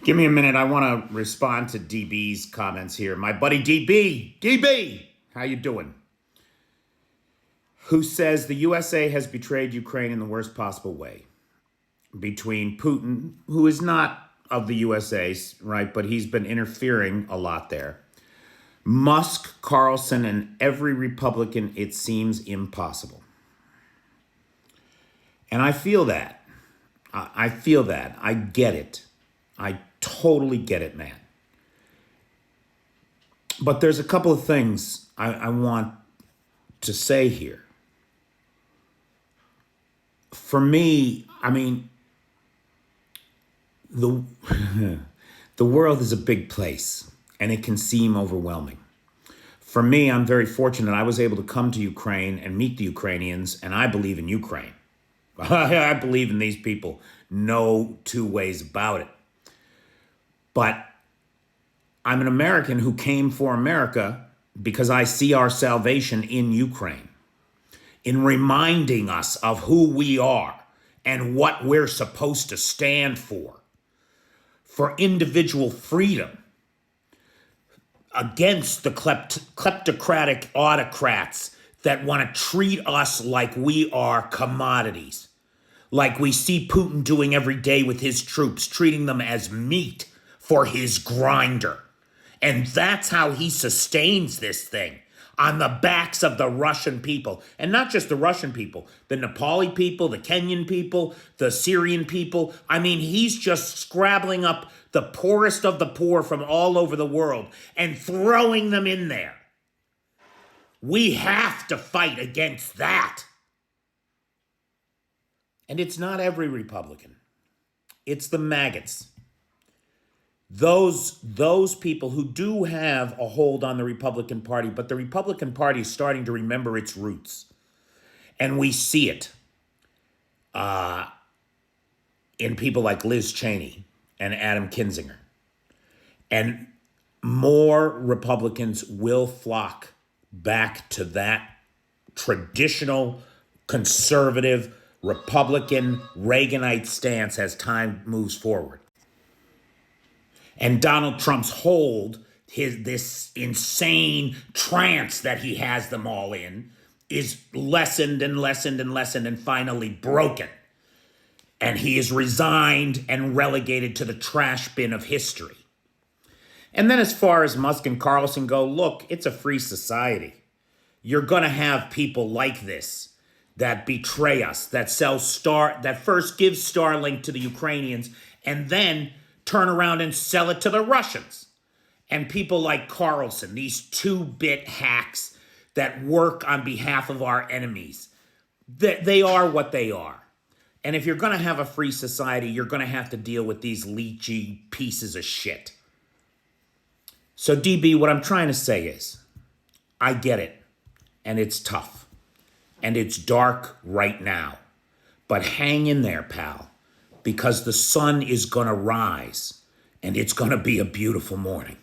Give me a minute. I want to respond to DB's comments here. My buddy DB, how you doing? Who says the USA has betrayed Ukraine in the worst possible way. Between Putin, who is not of the USA, right, but he's been interfering a lot there. Musk, Carlson, and every Republican, it seems impossible. And I feel that. I feel that. I get it. I totally get it, man. But there's a couple of things I want to say here. For me, I mean, the world is a big place, and it can seem overwhelming. For me, I'm very fortunate. I was able to come to Ukraine and meet the Ukrainians, and I believe in Ukraine. I believe in these people. No two ways about it. But I'm an American who came for America because I see our salvation in Ukraine, in reminding us of who we are and what we're supposed to stand for individual freedom, against the kleptocratic autocrats that want to treat us like we are commodities, like we see Putin doing every day with his troops, treating them as meat for his grinder. And that's how he sustains this thing, on the backs of the Russian people. And not just the Russian people, the Nepali people, the Kenyan people, the Syrian people. I mean, he's just scrabbling up the poorest of the poor from all over the world and throwing them in there. We have to fight against that. And it's not every Republican. It's the maggots. Those people who do have a hold on the Republican Party, but the Republican Party is starting to remember its roots. And we see it in people like Liz Cheney and Adam Kinzinger. And more Republicans will flock back to that traditional, conservative, Republican, Reaganite stance as time moves forward. And Donald Trump's hold, this insane trance that he has them all in, is lessened and lessened and lessened and finally broken. And he is resigned and relegated to the trash bin of history. And then as far as Musk and Carlson go, look, it's a free society. You're going to have people like this that betray us, that that first give Starlink to the Ukrainians and then turn around and sell it to the Russians. And people like Carlson, these two-bit hacks that work on behalf of our enemies, they are what they are. And if you're going to have a free society, you're going to have to deal with these leechy pieces of shit. So DB, what I'm trying to say is, I get it, and it's tough, and it's dark right now. But hang in there, pal, because the sun is going to rise, and it's going to be a beautiful morning.